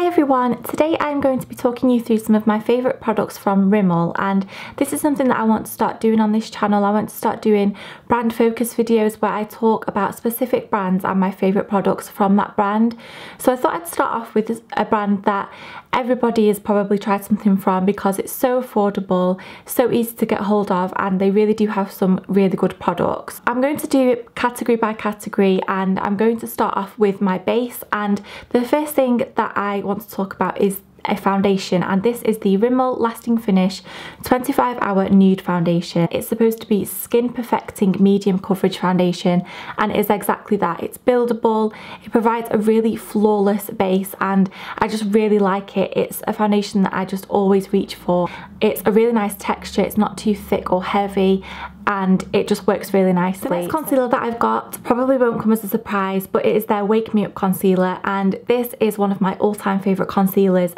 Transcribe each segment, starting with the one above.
everyone, today I'm going to be talking you through some of my favourite products from Rimmel, and this is something that I want to start doing on this channel. I want to start doing brand focus videos where I talk about specific brands and my favourite products from that brand. So I thought I'd start off with a brand that everybody has probably tried something from because it's so affordable, so easy to get hold of, and they really do have some really good products. I'm going to do it category by category, and I'm going to start off with my base, and the first thing that I want to talk about is a foundation, and this is the Rimmel Lasting Finish 25-Hour Nude Foundation. It's supposed to be skin perfecting medium coverage foundation, and it is exactly that. It's buildable, it provides a really flawless base, and I just really like it. It's a foundation that I just always reach for. It's a really nice texture, it's not too thick or heavy, and it just works really nicely. The next concealer that I've got probably won't come as a surprise, but it is their Wake Me Up concealer, and this is one of my all-time favourite concealers.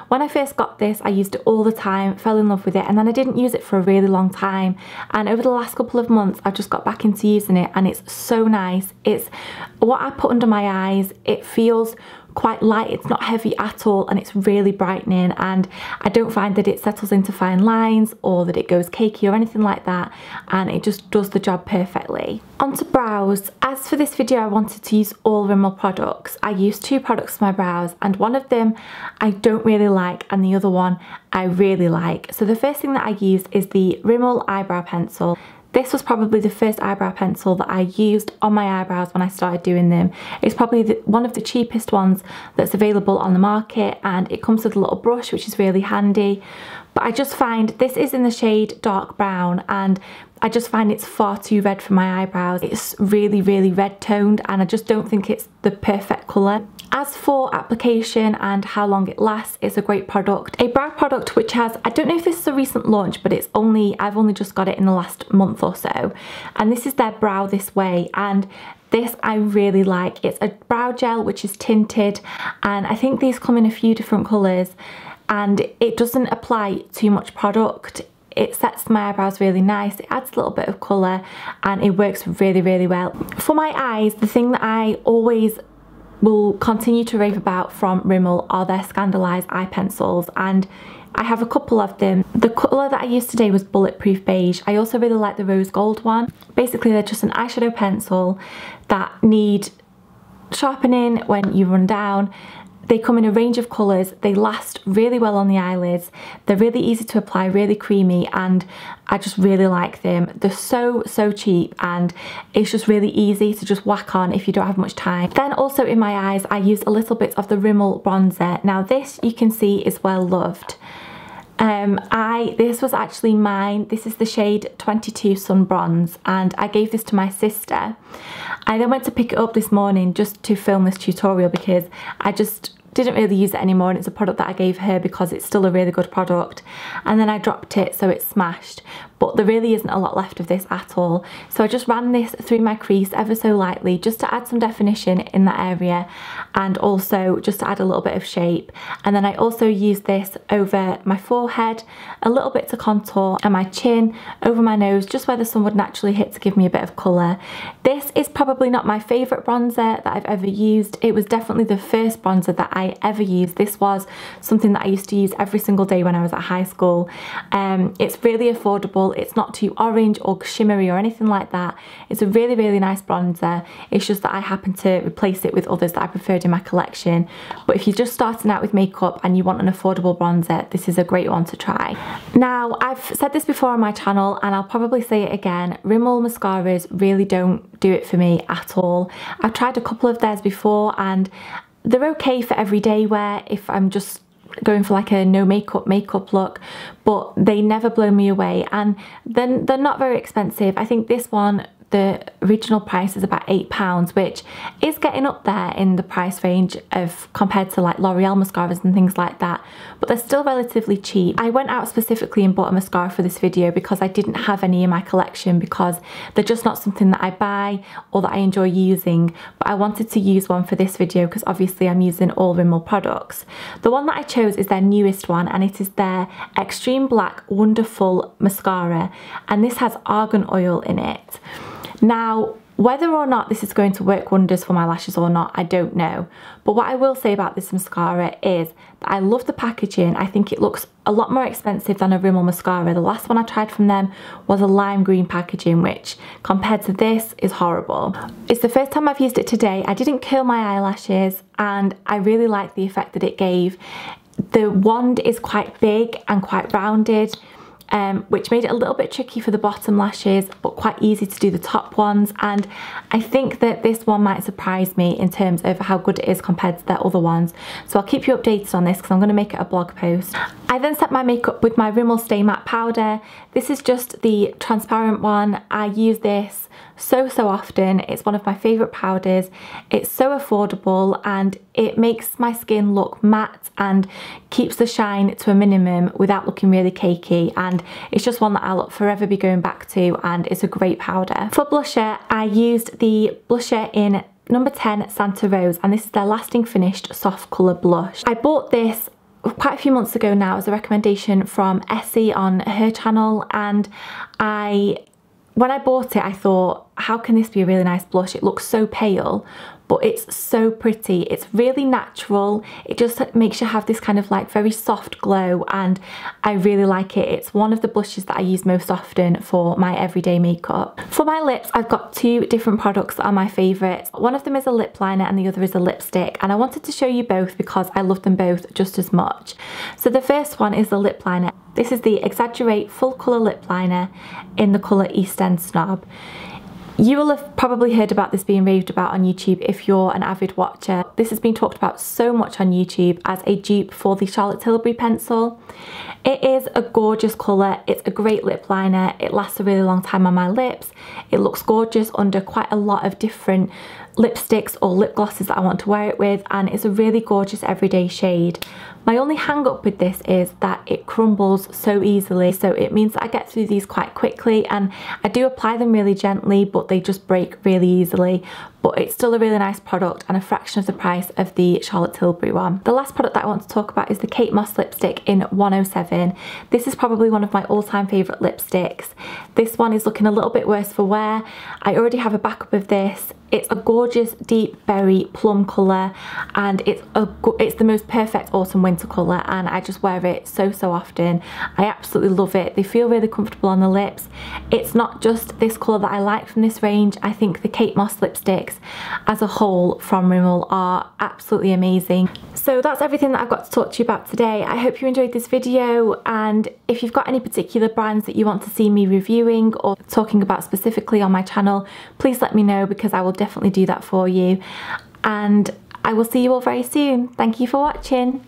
When I first got this, I used it all the time, fell in love with it, and then I didn't use it for a really long time, and over the last couple of months I've just got back into using it, and it's so nice. It's what I put under my eyes. It feels quite light, it's not heavy at all, and it's really brightening, and I don't find that it settles into fine lines or that it goes cakey or anything like that, and it just does the job perfectly. Onto brows. As for this video, I wanted to use all Rimmel products. I used two products for my brows, and one of them I don't really like and the other one I really like. So the first thing that I used is the Rimmel eyebrow pencil. This was probably the first eyebrow pencil that I used on my eyebrows when I started doing them. It's probably one of the cheapest ones that's available on the market, and it comes with a little brush, which is really handy. But I just find this is in the shade dark brown, and I just find it's far too red for my eyebrows. It's really, really red toned, and I just don't think it's the perfect colour. As for application and how long it lasts, it's a great product. A brow product which has, I don't know if this is a recent launch, but I've only just got it in the last month or so, and this is their Brow This Way, and this I really like. It's a brow gel which is tinted, and I think these come in a few different colours, and it doesn't apply too much product. It sets my eyebrows really nice, it adds a little bit of colour, and it works really, really well. For my eyes, the thing that I always will continue to rave about from Rimmel are their Scandalise eye pencils, and I have a couple of them. The colour that I used today was Bulletproof Beige. I also really like the Rose Gold one. Basically, they're just an eyeshadow pencil that need sharpening when you run down. They come in a range of colours, they last really well on the eyelids, they're really easy to apply, really creamy, and I just really like them. They're so cheap, and it's just really easy to just whack on if you don't have much time. Then also in my eyes, I used a little bit of the Rimmel bronzer. Now this, you can see, is well loved. This was actually mine. This is the shade 22 Sun Bronze, and I gave this to my sister. I then went to pick it up this morning just to film this tutorial because I just didn't really use it anymore, and it's a product that I gave her because it's still a really good product, and then I dropped it so it smashed. But there really isn't a lot left of this at all, so I just ran this through my crease ever so lightly just to add some definition in that area, and also just to add a little bit of shape. And then I also used this over my forehead, a little bit to contour, and my chin, over my nose, just where the sun would naturally hit to give me a bit of colour. This is probably not my favourite bronzer that I've ever used. It was definitely the first bronzer that I ever used. This was something that I used to use every single day when I was at high school. It's really affordable. It's not too orange or shimmery or anything like that. It's a really, really nice bronzer. It's just that I happen to replace it with others that I preferred in my collection. But if you're just starting out with makeup and you want an affordable bronzer, this is a great one to try. Now, I've said this before on my channel, and I'll probably say it again, Rimmel mascaras really don't do it for me at all. I've tried a couple of theirs before, and they're okay for everyday wear if I'm just going for like a no makeup look, but they never blow me away, and then they're not very expensive. I think this one, the original price is about £8, which is getting up there in the price range of compared to like L'Oreal mascaras and things like that, but they're still relatively cheap. I went out specifically and bought a mascara for this video because I didn't have any in my collection, because they're just not something that I buy or that I enjoy using, but I wanted to use one for this video because obviously I'm using all Rimmel products. The one that I chose is their newest one, and it is their Extreme Black Wonderful Mascara, and this has argan oil in it. Now, Whether or not this is going to work wonders for my lashes or not, I don't know. But what I will say about this mascara is that I love the packaging. I think it looks a lot more expensive than a Rimmel mascara. The last one I tried from them was a lime green packaging, which compared to this is horrible. It's the first time I've used it today. I didn't curl my eyelashes and I really like the effect that it gave. The wand is quite big and quite rounded, which made it a little bit tricky for the bottom lashes, but quite easy to do the top ones. And I think that this one might surprise me in terms of how good it is compared to their other ones. So I'll keep you updated on this because I'm going to make it a blog post. I then set my makeup with my Rimmel Stay Matte powder. This is just the transparent one. I use this so often. It's one of my favourite powders. It's so affordable and it makes my skin look matte and keeps the shine to a minimum without looking really cakey, and it's just one that I'll forever be going back to, and it's a great powder. For blusher, I used the blusher in number 10 Santa Rose, and this is their Lasting Finished Soft Colour Blush. I bought this quite a few months ago now as a recommendation from Essie on her channel, and when I bought it I thought, how can this be a really nice blush? It looks so pale, but it's so pretty. It's really natural. It just makes you have this kind of like very soft glow, and I really like it. It's one of the blushes that I use most often for my everyday makeup. For my lips, I've got two different products that are my favourites. One of them is a lip liner and the other is a lipstick, and I wanted to show you both because I love them both just as much. So the first one is the lip liner. This is the Exaggerate Full Colour Lip Liner in the colour East End Snob. You will have probably heard about this being raved about on YouTube if you're an avid watcher. This has been talked about so much on YouTube as a dupe for the Charlotte Tilbury pencil. It is a gorgeous colour, it's a great lip liner, it lasts a really long time on my lips, it looks gorgeous under quite a lot of different lipsticks or lip glosses that I want to wear it with, and it's a really gorgeous everyday shade. My only hang up with this is that it crumbles so easily, so it means that I get through these quite quickly, and I do apply them really gently but they just break really easily. But it's still a really nice product and a fraction of the price of the Charlotte Tilbury one. The last product that I want to talk about is the Kate Moss lipstick in 107. This is probably one of my all-time favourite lipsticks. This one is looking a little bit worse for wear. I already have a backup of this. It's a gorgeous deep berry plum colour, and it's the most perfect autumn winter colour, and I just wear it so often. I absolutely love it. They feel really comfortable on the lips. It's not just this colour that I like from this range. I think the Kate Moss lipsticks as a whole from Rimmel are absolutely amazing. So that's everything that I've got to talk to you about today. I hope you enjoyed this video, and if you've got any particular brands that you want to see me reviewing or talking about specifically on my channel, please let me know because I will definitely do that for you. And I will see you all very soon. Thank you for watching.